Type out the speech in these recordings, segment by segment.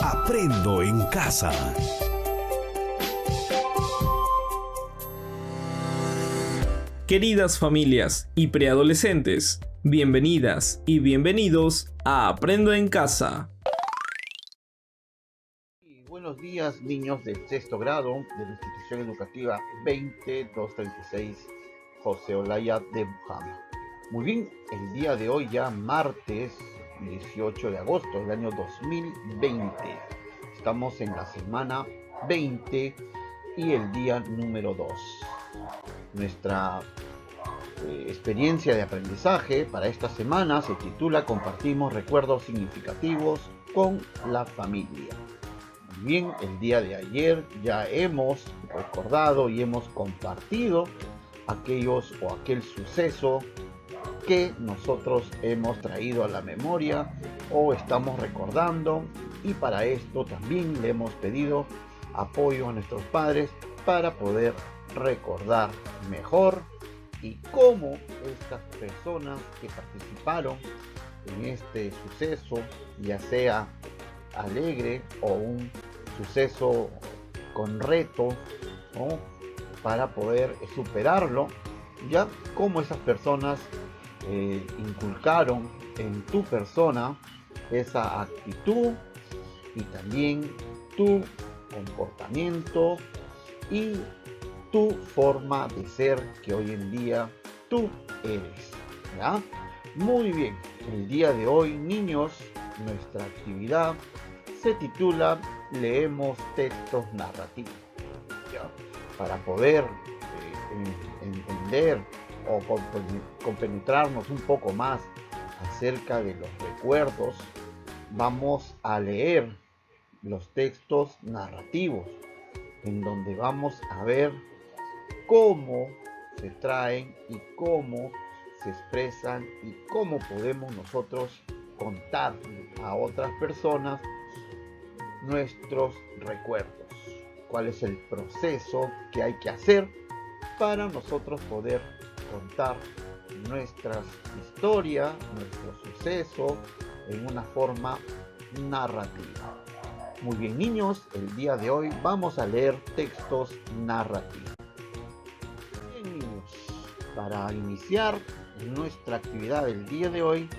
Aprendo en casa. Queridas familias y preadolescentes, bienvenidas y bienvenidos a Aprendo en Casa. Buenos días, niños del sexto grado de la institución educativa 20236 José Olaya de Bujama. Muy bien, el día de hoy ya martes 18 de agosto del año 2020. Estamos en la semana 20 y el día número 2. Nuestra experiencia de aprendizaje para esta semana se titula Compartimos recuerdos significativos con la familia. Muy bien, el día de ayer ya hemos recordado y hemos compartido aquel suceso que nosotros hemos traído a la memoria o estamos recordando, y para esto también le hemos pedido apoyo a nuestros padres para poder recordar mejor y cómo estas personas que participaron en este suceso, ya sea alegre o un suceso con reto, ¿no?, para poder superarlo, ya cómo esas personas inculcaron en tu persona esa actitud y también tu comportamiento y tu forma de ser que hoy en día tú eres, ¿ya? Muy bien, el día de hoy, niños, nuestra actividad se titula Leemos textos narrativos, ¿ya? Para poder entender o compenetrarnos un poco más acerca de los recuerdos, vamos a leer los textos narrativos, en donde vamos a ver cómo se traen y cómo se expresan y cómo podemos nosotros contar a otras personas nuestros recuerdos, cuál es el proceso que hay que hacer para nosotros poder contar nuestras historias, nuestro suceso en una forma narrativa. Muy bien, niños, el día de hoy vamos a leer textos narrativos. Bien, niños, para iniciar nuestra actividad del día de hoy,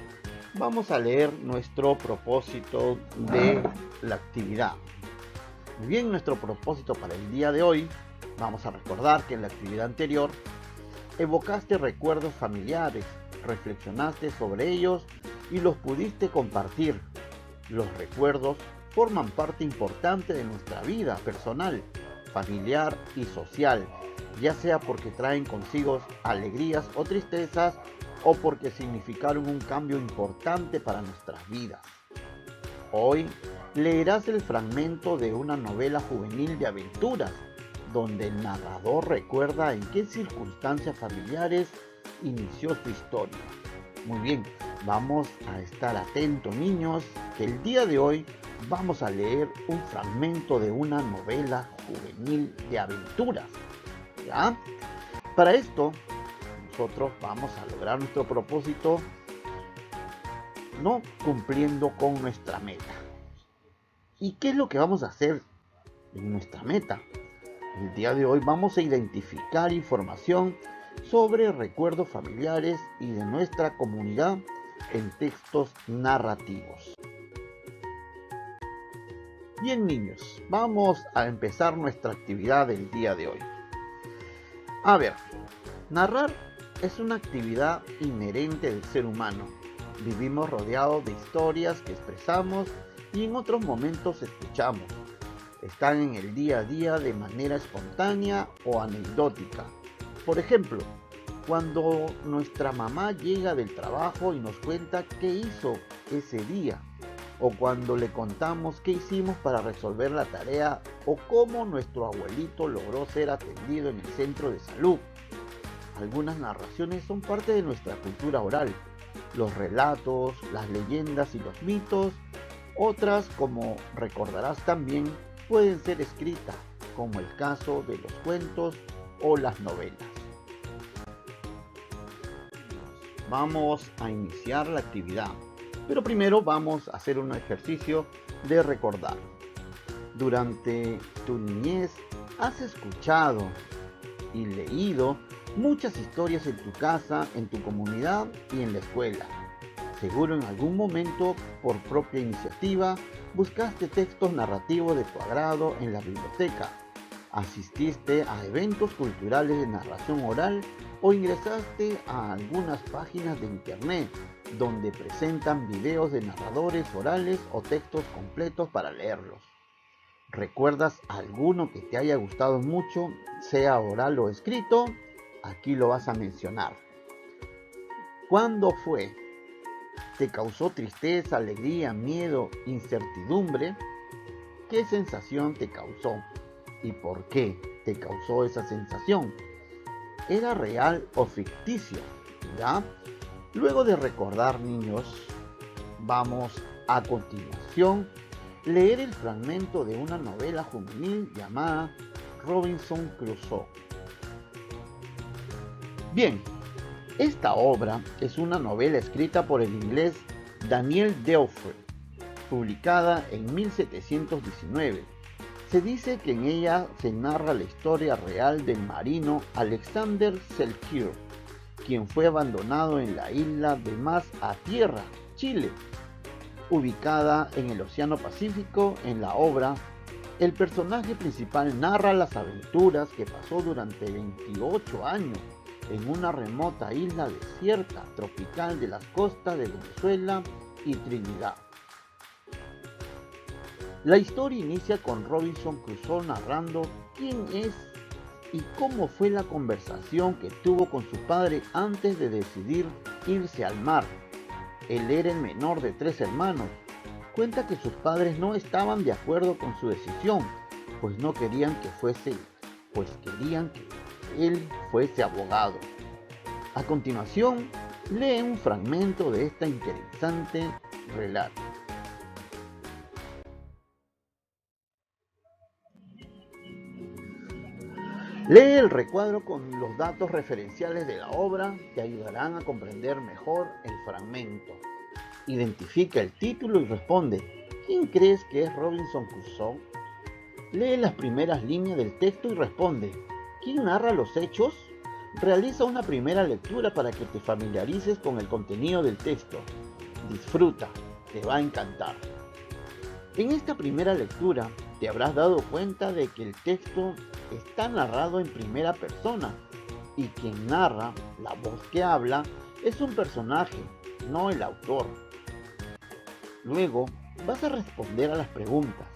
vamos a leer nuestro propósito de la actividad. Muy bien, nuestro propósito para el día de hoy, vamos a recordar que en la actividad anterior evocaste recuerdos familiares, reflexionaste sobre ellos y los pudiste compartir. Los recuerdos forman parte importante de nuestra vida personal, familiar y social, ya sea porque traen consigo alegrías o tristezas o porque significaron un cambio importante para nuestras vidas. Hoy leerás el fragmento de una novela juvenil de aventuras, donde el narrador recuerda en qué circunstancias familiares inició su historia. Muy bien, vamos a estar atentos, niños, que el día de hoy vamos a leer un fragmento de una novela juvenil de aventuras, ¿ya? Para esto, nosotros vamos a lograr nuestro propósito, no cumpliendo con nuestra meta. ¿Y qué es lo que vamos a hacer en nuestra meta? El día de hoy vamos a identificar información sobre recuerdos familiares y de nuestra comunidad en textos narrativos. Bien, niños, vamos a empezar nuestra actividad del día de hoy. A ver, narrar es una actividad inherente del ser humano. Vivimos rodeados de historias que expresamos y en otros momentos escuchamos. Están en el día a día de manera espontánea o anecdótica. Por ejemplo, cuando nuestra mamá llega del trabajo y nos cuenta qué hizo ese día, o cuando le contamos qué hicimos para resolver la tarea, o cómo nuestro abuelito logró ser atendido en el centro de salud. Algunas narraciones son parte de nuestra cultura oral, los relatos, las leyendas y los mitos. Otras, como recordarás también, pueden ser escritas, como el caso de los cuentos o las novelas. Vamos a iniciar la actividad, pero primero vamos a hacer un ejercicio de recordar. Durante tu niñez has escuchado y leído muchas historias en tu casa, en tu comunidad y en la escuela. Seguro en algún momento, por propia iniciativa, buscaste textos narrativos de tu agrado en la biblioteca, asististe a eventos culturales de narración oral o ingresaste a algunas páginas de internet donde presentan videos de narradores orales o textos completos para leerlos. ¿Recuerdas alguno que te haya gustado mucho, sea oral o escrito? Aquí lo vas a mencionar. ¿Cuándo fue? ¿Te causó tristeza, alegría, miedo, incertidumbre? ¿Qué sensación te causó? ¿Y por qué te causó esa sensación? ¿Era real o ficticio? ¿Ya? Luego de recordar, niños, vamos a continuación leer el fragmento de una novela juvenil llamada Robinson Crusoe. Bien, esta obra es una novela escrita por el inglés Daniel Defoe, publicada en 1719. Se dice que en ella se narra la historia real del marino Alexander Selkirk, quien fue abandonado en la isla de Mas a Tierra, Chile, ubicada en el Océano Pacífico. En la obra, el personaje principal narra las aventuras que pasó durante 28 años en una remota isla desierta tropical de las costas de Venezuela y Trinidad. La historia inicia con Robinson Crusoe narrando quién es y cómo fue la conversación que tuvo con su padre antes de decidir irse al mar. Él era el menor de 3 hermanos. Cuenta que sus padres no estaban de acuerdo con su decisión, pues querían que él fuese abogado. A continuación, lee un fragmento de esta interesante relato. Lee el recuadro con los datos referenciales de la obra que ayudarán a comprender mejor el fragmento. Identifica el título y responde: ¿quién crees que es Robinson Crusoe? Lee las primeras líneas del texto y responde: ¿quién narra los hechos? Realiza una primera lectura para que te familiarices con el contenido del texto. Disfruta, te va a encantar. En esta primera lectura te habrás dado cuenta de que el texto está narrado en primera persona y quien narra, la voz que habla, es un personaje, no el autor. Luego vas a responder a las preguntas.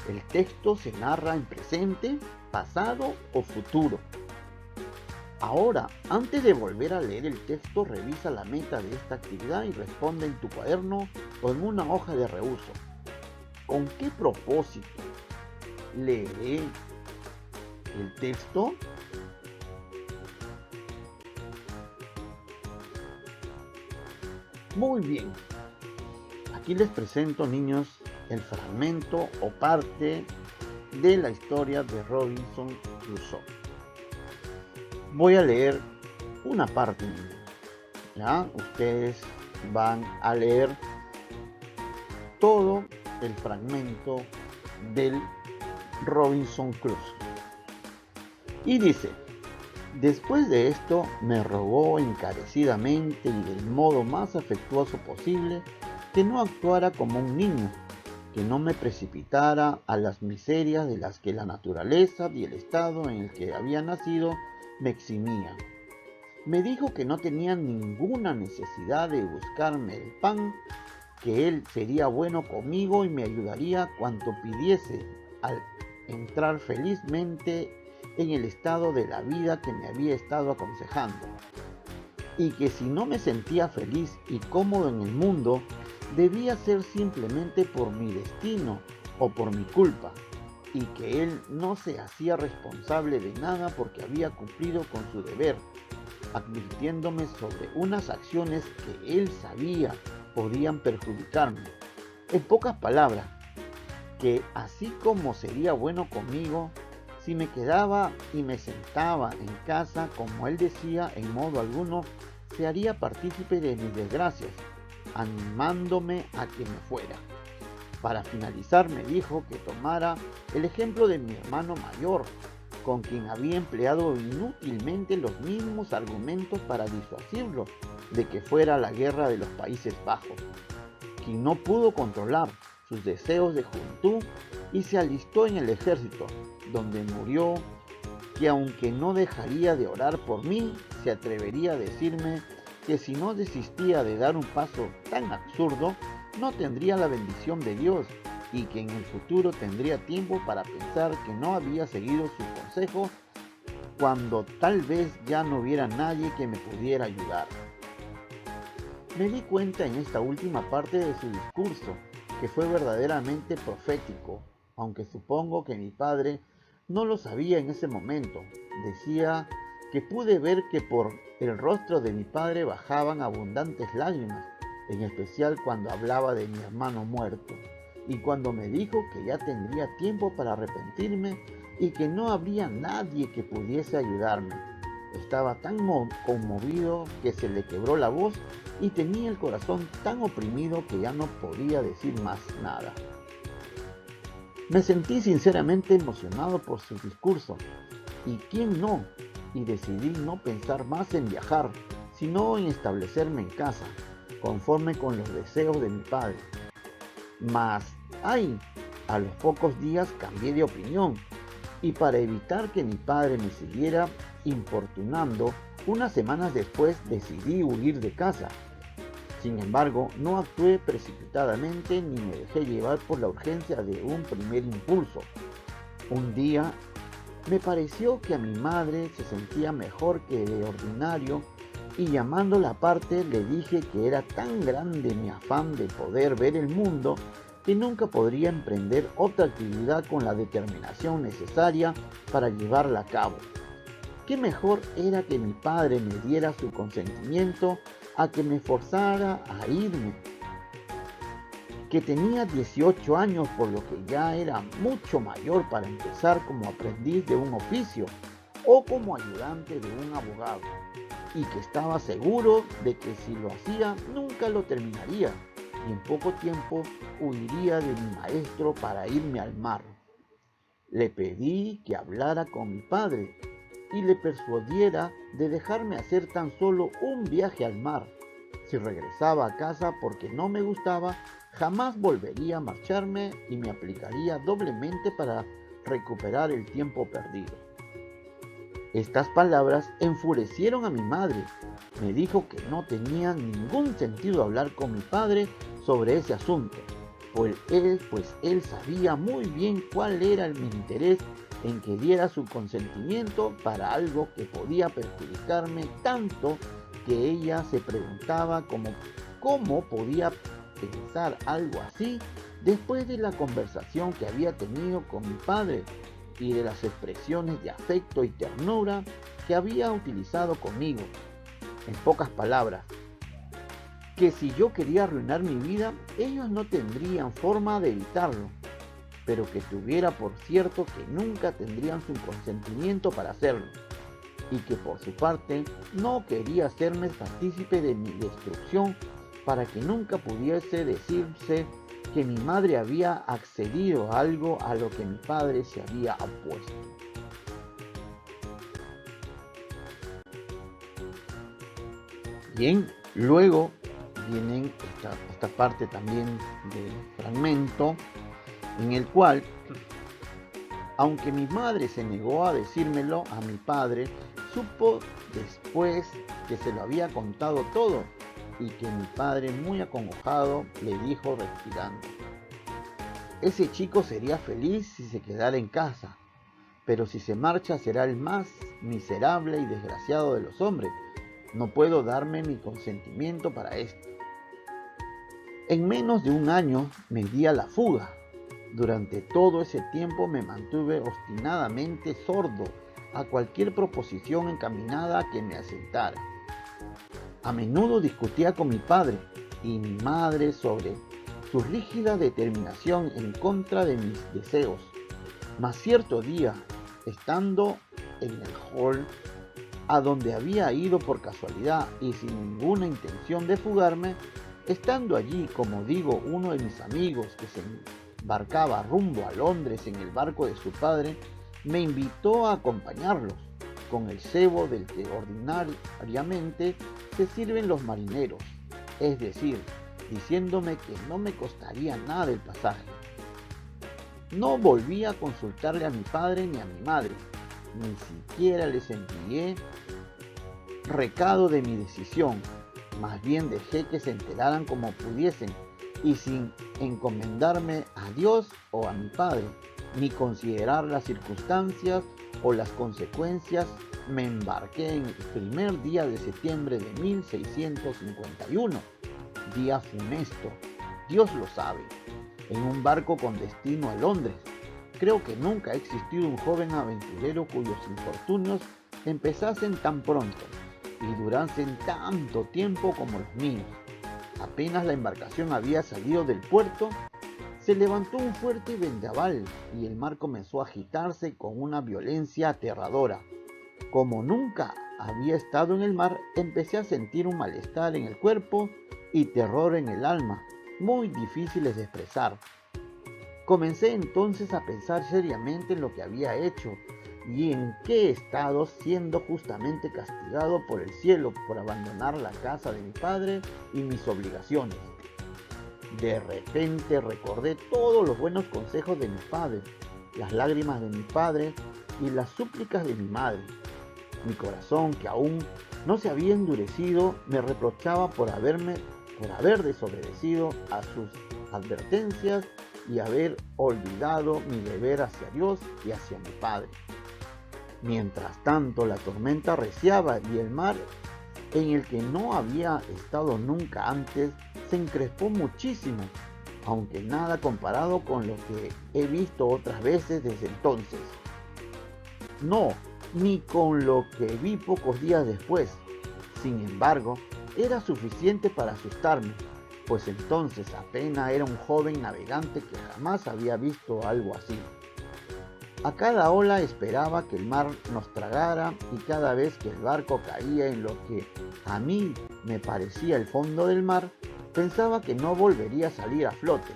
¿El texto se narra en presente, pasado o futuro? Ahora, antes de volver a leer el texto, revisa la meta de esta actividad y responde en tu cuaderno o en una hoja de reuso. ¿Con qué propósito leeré el texto? Muy bien. Aquí les presento, niños, el fragmento o parte de la historia de Robinson Crusoe. Voy a leer una parte, ¿ya? Ustedes van a leer todo el fragmento del Robinson Crusoe. Y dice: después de esto me rogó encarecidamente y del modo más afectuoso posible que no actuara como un niño, que no me precipitara a las miserias de las que la naturaleza y el estado en el que había nacido me eximían. Me dijo que no tenía ninguna necesidad de buscarme el pan, que él sería bueno conmigo y me ayudaría cuanto pidiese al entrar felizmente en el estado de la vida que me había estado aconsejando, y que si no me sentía feliz y cómodo en el mundo, debía ser simplemente por mi destino o por mi culpa, y que él no se hacía responsable de nada porque había cumplido con su deber, advirtiéndome sobre unas acciones que él sabía podían perjudicarme. En pocas palabras, que así como sería bueno conmigo, si me quedaba y me sentaba en casa, como él decía, en modo alguno se haría partícipe de mis desgracias, animándome a que me fuera. Para finalizar me dijo que tomara el ejemplo de mi hermano mayor, con quien había empleado inútilmente los mismos argumentos para disuadirlo de que fuera a la guerra de los Países Bajos, quien no pudo controlar sus deseos de juventud y se alistó en el ejército, donde murió, que aunque no dejaría de orar por mí, se atrevería a decirme que si no desistía de dar un paso tan absurdo, no tendría la bendición de Dios y que en el futuro tendría tiempo para pensar que no había seguido su consejo cuando tal vez ya no hubiera nadie que me pudiera ayudar. Me di cuenta en esta última parte de su discurso que fue verdaderamente profético, aunque supongo que mi padre no lo sabía en ese momento. Decía que pude ver que por el rostro de mi padre bajaban abundantes lágrimas, en especial cuando hablaba de mi hermano muerto, y cuando me dijo que ya tendría tiempo para arrepentirme y que no habría nadie que pudiese ayudarme. Estaba tan conmovido que se le quebró la voz y tenía el corazón tan oprimido que ya no podía decir más nada. Me sentí sinceramente emocionado por su discurso, y quién no, y decidí no pensar más en viajar, sino en establecerme en casa, conforme con los deseos de mi padre. Mas, a los pocos días cambié de opinión, y para evitar que mi padre me siguiera importunando, unas semanas después decidí huir de casa. Sin embargo, no actué precipitadamente ni me dejé llevar por la urgencia de un primer impulso. Un día me pareció que a mi madre se sentía mejor que de ordinario y llamándola aparte le dije que era tan grande mi afán de poder ver el mundo que nunca podría emprender otra actividad con la determinación necesaria para llevarla a cabo. ¿Qué mejor era que mi padre me diera su consentimiento a que me forzara a irme? Que tenía 18 años, por lo que ya era mucho mayor para empezar como aprendiz de un oficio o como ayudante de un abogado, y que estaba seguro de que si lo hacía nunca lo terminaría y en poco tiempo huiría de mi maestro para irme al mar. Le pedí que hablara con mi padre y le persuadiera de dejarme hacer tan solo un viaje al mar. Si regresaba a casa porque no me gustaba, jamás volvería a marcharme y me aplicaría doblemente para recuperar el tiempo perdido. Estas palabras enfurecieron a mi madre. Me dijo que no tenía ningún sentido hablar con mi padre sobre ese asunto, pues él sabía muy bien cuál era mi interés en que diera su consentimiento para algo que podía perjudicarme tanto que ella se preguntaba cómo podía pensar algo así después de la conversación que había tenido con mi padre y de las expresiones de afecto y ternura que había utilizado conmigo. En pocas palabras, que si yo quería arruinar mi vida, ellos no tendrían forma de evitarlo, pero que tuviera por cierto que nunca tendrían su consentimiento para hacerlo, y que por su parte no quería hacerme partícipe de mi destrucción para que nunca pudiese decirse que mi madre había accedido a algo a lo que mi padre se había opuesto. Bien, luego viene esta parte también del fragmento en el cual, aunque mi madre se negó a decírmelo a mi padre, supo después que se lo había contado todo y que mi padre, muy acongojado, le dijo respirando: ese chico sería feliz si se quedara en casa, pero si se marcha será el más miserable y desgraciado de los hombres. No puedo darme mi consentimiento para esto. En menos de un año me di a la fuga. Durante todo ese tiempo me mantuve obstinadamente sordo a cualquier proposición encaminada a que me asentara. A menudo discutía con mi padre y mi madre sobre su rígida determinación en contra de mis deseos. Mas cierto día, estando en el hall a donde había ido por casualidad y sin ninguna intención de fugarme, Estando allí, como digo, uno de mis amigos que se embarcaba rumbo a Londres en el barco de su padre, me invitó a acompañarlos, con el cebo del que ordinariamente se sirven los marineros, es decir, diciéndome que no me costaría nada el pasaje. No volví a consultarle a mi padre ni a mi madre, ni siquiera les envié recado de mi decisión, más bien dejé que se enteraran como pudiesen y sin encomendarme a Dios o a mi padre, ni considerar las circunstancias o las consecuencias, me embarqué en el primer día de septiembre de 1651, día funesto, Dios lo sabe, en un barco con destino a Londres. Creo que nunca ha existido un joven aventurero cuyos infortunios empezasen tan pronto y durasen tanto tiempo como los míos. Apenas la embarcación había salido del puerto, se levantó un fuerte vendaval y el mar comenzó a agitarse con una violencia aterradora. Como nunca había estado en el mar, empecé a sentir un malestar en el cuerpo y terror en el alma, muy difíciles de expresar. Comencé entonces a pensar seriamente en lo que había hecho y en qué estado siendo justamente castigado por el cielo por abandonar la casa de mi padre y mis obligaciones. De repente recordé todos los buenos consejos de mi padre, las lágrimas de mi padre y las súplicas de mi madre. Mi corazón, que aún no se había endurecido, me reprochaba por haber desobedecido a sus advertencias y haber olvidado mi deber hacia Dios y hacia mi padre. Mientras tanto, la tormenta arreciaba y el mar, en el que no había estado nunca antes, se encrespó muchísimo, aunque nada comparado con lo que he visto otras veces desde entonces. No, ni con lo que vi pocos días después. Sin embargo, era suficiente para asustarme, pues entonces apenas era un joven navegante que jamás había visto algo así. A cada ola esperaba que el mar nos tragara y cada vez que el barco caía en lo que a mí me parecía el fondo del mar, pensaba que no volvería a salir a flote.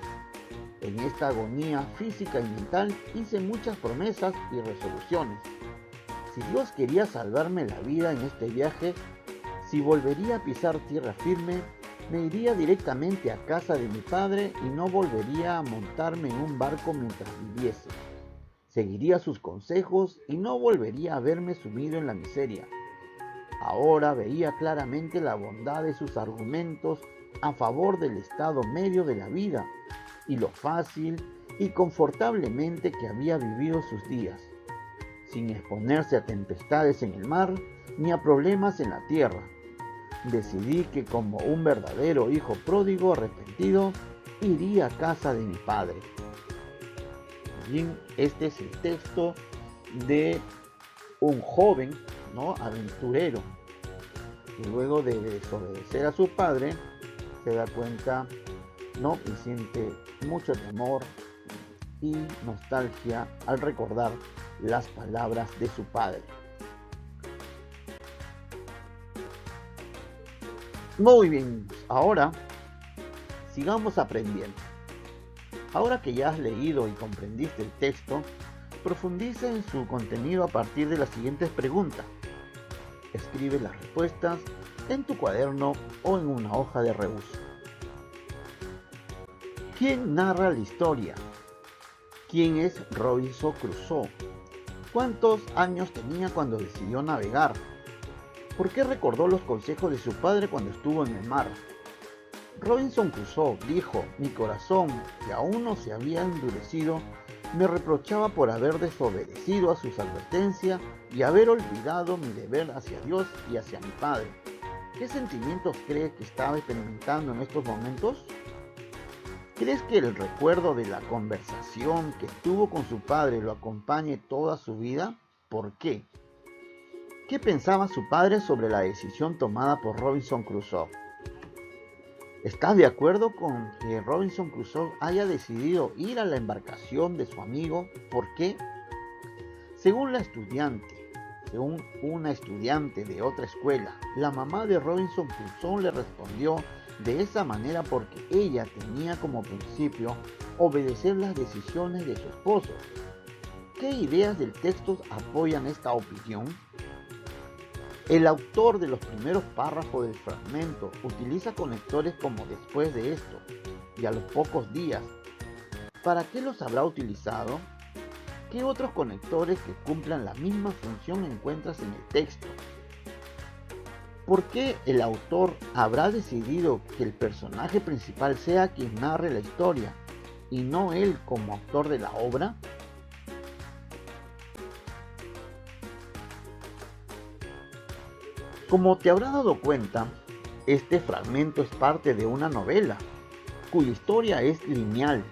En esta agonía física y mental hice muchas promesas y resoluciones. Si Dios quería salvarme la vida en este viaje, si volvería a pisar tierra firme, me iría directamente a casa de mi padre y no volvería a montarme en un barco mientras viviese. Seguiría sus consejos y no volvería a verme sumido en la miseria. Ahora veía claramente la bondad de sus argumentos a favor del estado medio de la vida y lo fácil y confortablemente que había vivido sus días, sin exponerse a tempestades en el mar ni a problemas en la tierra. Decidí que como un verdadero hijo pródigo arrepentido, iría a casa de mi padre. Bien, este es el texto de un joven, aventurero, que luego de desobedecer a su padre, se da cuenta, y siente mucho temor y nostalgia al recordar las palabras de su padre. Muy bien, ahora sigamos aprendiendo. Ahora que ya has leído y comprendiste el texto, profundiza en su contenido a partir de las siguientes preguntas. Escribe las respuestas en tu cuaderno o en una hoja de rebus. ¿Quién narra la historia? ¿Quién es Robinson Crusoe? ¿Cuántos años tenía cuando decidió navegar? ¿Por qué recordó los consejos de su padre cuando estuvo en el mar? Robinson Crusoe dijo: mi corazón, que aún no se había endurecido, me reprochaba por haber desobedecido a sus advertencias y haber olvidado mi deber hacia Dios y hacia mi padre. ¿Qué sentimientos cree que estaba experimentando en estos momentos? ¿Crees que el recuerdo de la conversación que tuvo con su padre lo acompañe toda su vida? ¿Por qué? ¿Qué pensaba su padre sobre la decisión tomada por Robinson Crusoe? ¿Estás de acuerdo con que Robinson Crusoe haya decidido ir a la embarcación de su amigo? ¿Por qué? Según una estudiante de otra escuela, la mamá de Robinson Crusoe le respondió de esa manera porque ella tenía como principio obedecer las decisiones de su esposo. ¿Qué ideas del texto apoyan esta opinión? El autor de los primeros párrafos del fragmento utiliza conectores como después de esto y a los pocos días. ¿Para qué los habrá utilizado? ¿Qué otros conectores que cumplan la misma función encuentras en el texto? ¿Por qué el autor habrá decidido que el personaje principal sea quien narre la historia y no él como autor de la obra? Como te habrás dado cuenta, este fragmento es parte de una novela, cuya historia es lineal,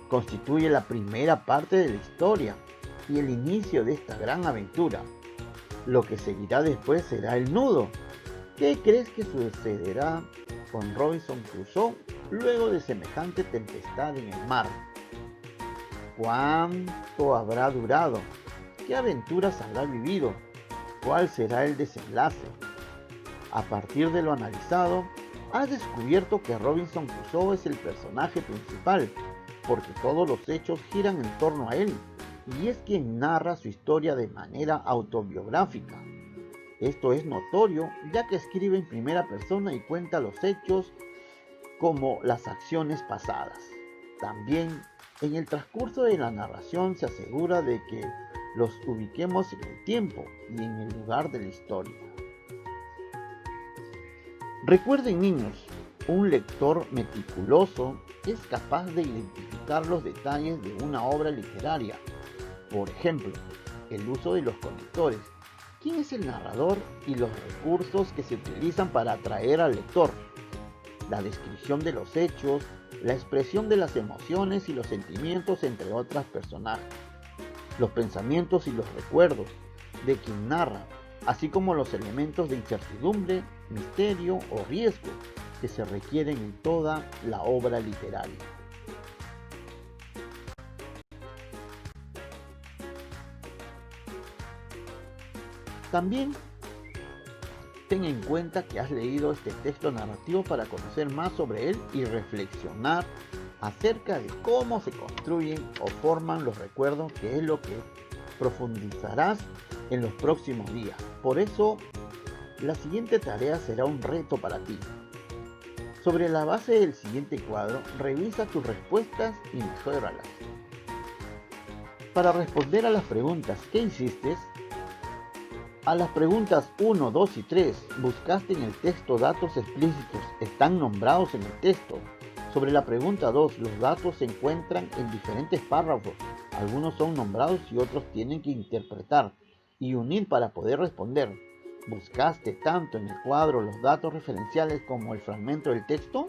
constituye la primera parte de la historia y el inicio de esta gran aventura. Lo que seguirá después será el nudo. ¿Qué crees que sucederá con Robinson Crusoe luego de semejante tempestad en el mar? ¿Cuánto habrá durado? ¿Qué aventuras habrá vivido? ¿Cuál será el desenlace? A partir de lo analizado, has descubierto que Robinson Crusoe es el personaje principal, porque todos los hechos giran en torno a él, y es quien narra su historia de manera autobiográfica. Esto es notorio, ya que escribe en primera persona y cuenta los hechos como las acciones pasadas. También, en el transcurso de la narración se asegura de que los ubiquemos en el tiempo y en el lugar de la historia. Recuerden, niños, un lector meticuloso es capaz de identificar los detalles de una obra literaria. Por ejemplo, el uso de los conectores. ¿Quién es el narrador y los recursos que se utilizan para atraer al lector? La descripción de los hechos, la expresión de las emociones y los sentimientos entre otros personajes, los pensamientos y los recuerdos de quien narra, así como los elementos de incertidumbre, misterio o riesgo que se requieren en toda la obra literaria. También ten en cuenta que has leído este texto narrativo para conocer más sobre él y reflexionar acerca de cómo se construyen o forman los recuerdos, que es lo que profundizarás en los próximos días. Por eso, la siguiente tarea será un reto para ti. Sobre la base del siguiente cuadro, revisa tus respuestas y mejóralas. Para responder a las preguntas ¿qué hiciste? A las preguntas 1, 2 y 3, buscaste en el texto datos explícitos, están nombrados en el texto. Sobre la pregunta 2, los datos se encuentran en diferentes párrafos, algunos son nombrados y otros tienen que interpretar y unir para poder responder. ¿Buscaste tanto en el cuadro los datos referenciales como el fragmento del texto?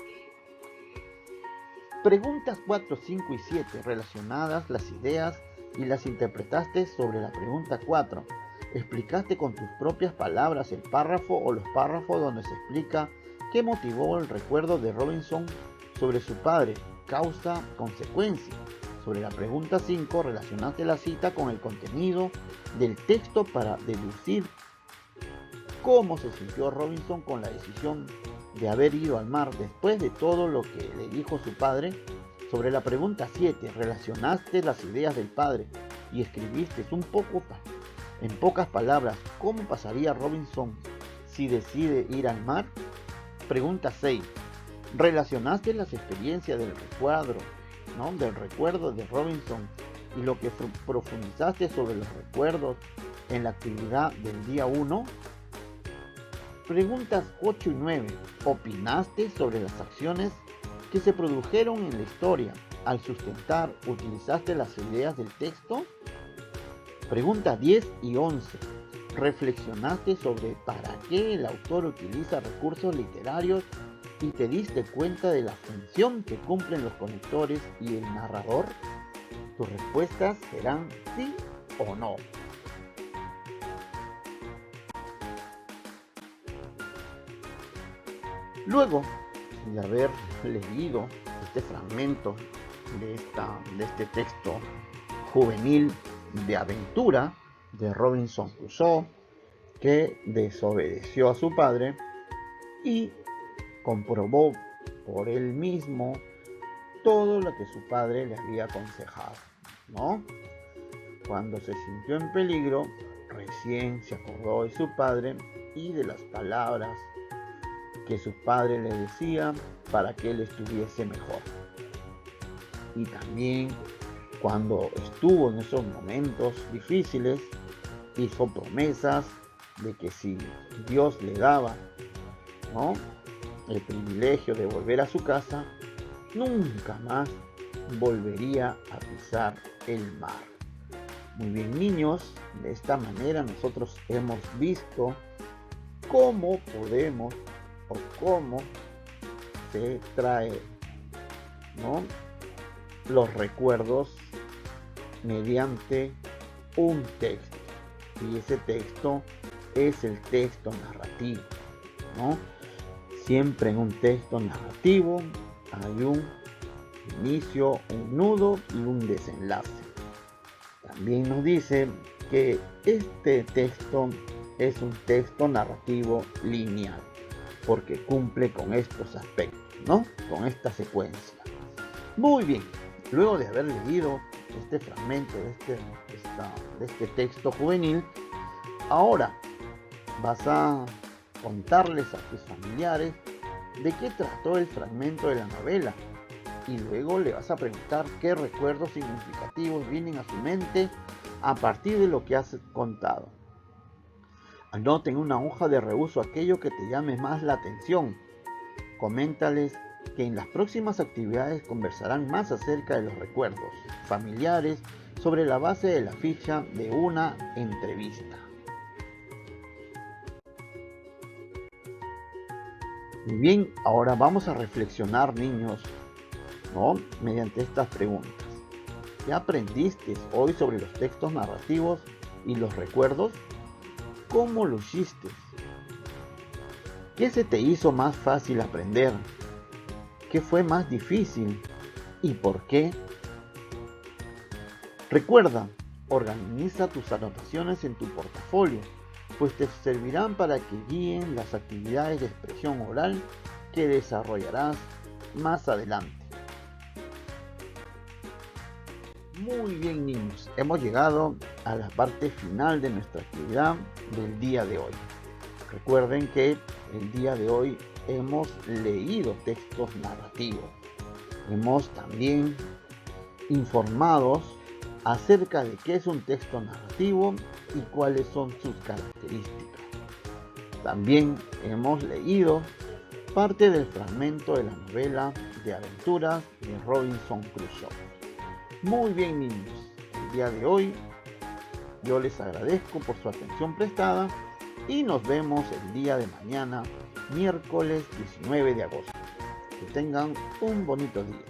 Preguntas 4, 5 y 7 relacionadas las ideas y las interpretaste sobre la pregunta 4. ¿Explicaste con tus propias palabras el párrafo o los párrafos donde se explica qué motivó el recuerdo de Robinson sobre su padre, causa, consecuencia? Sobre la pregunta 5, relacionaste la cita con el contenido del texto para deducir cómo se sintió Robinson con la decisión de haber ido al mar después de todo lo que le dijo su padre. Sobre la pregunta 7, relacionaste las ideas del padre y escribiste en pocas palabras cómo pasaría Robinson si decide ir al mar. Pregunta 6, relacionaste las experiencias del recuerdo de Robinson y lo que profundizaste sobre los recuerdos en la actividad del día 1. Preguntas 8 y 9. ¿Opinaste sobre las acciones que se produjeron en la historia? Al sustentar, ¿utilizaste las ideas del texto? Preguntas 10 y 11. ¿Reflexionaste sobre para qué el autor utiliza recursos literarios y te diste cuenta de la función que cumplen los conectores y el narrador? Tus respuestas serán sí o no. Luego de haber leído este fragmento de este texto juvenil de aventura de Robinson Crusoe, que desobedeció a su padre y comprobó por él mismo todo lo que su padre le había aconsejado, ¿no? Cuando se sintió en peligro, recién se acordó de su padre y de las palabras que su padre le decía para que él estuviese mejor. Y también cuando estuvo en esos momentos difíciles, hizo promesas de que si Dios le daba, ¿no?, el privilegio de volver a su casa, nunca más volvería a pisar el mar. Muy bien, niños, de esta manera nosotros hemos visto cómo podemos o cómo se trae, ¿no?, los recuerdos mediante un texto. Y ese texto es el texto narrativo, ¿no? Siempre en un texto narrativo hay un inicio, un nudo y un desenlace. También nos dice que este texto es un texto narrativo lineal, porque cumple con estos aspectos, ¿no? Con esta secuencia. Muy bien, luego de haber leído este fragmento de este texto juvenil, ahora vas a contarles a tus familiares de qué trató el fragmento de la novela y luego le vas a preguntar qué recuerdos significativos vienen a su mente a partir de lo que has contado. Anota en una hoja de reuso aquello que te llame más la atención. Coméntales que en las próximas actividades conversarán más acerca de los recuerdos familiares sobre la base de la ficha de una entrevista. Muy bien, ahora vamos a reflexionar, niños, ¿no?, mediante estas preguntas. ¿Qué aprendiste hoy sobre los textos narrativos y los recuerdos? ¿Cómo lo hiciste? ¿Qué se te hizo más fácil aprender? ¿Qué fue más difícil? ¿Y por qué? Recuerda, organiza tus anotaciones en tu portafolio, pues te servirán para que guíen las actividades de expresión oral que desarrollarás más adelante. Muy bien, niños, hemos llegado a la parte final de nuestra actividad del día de hoy. Recuerden que el día de hoy hemos leído textos narrativos. Hemos también informado acerca de qué es un texto narrativo y cuáles son sus características. También hemos leído parte del fragmento de la novela de aventuras de Robinson Crusoe. Muy bien, niños, el día de hoy yo les agradezco por su atención prestada y nos vemos el día de mañana, miércoles 19 de agosto. Que tengan un bonito día.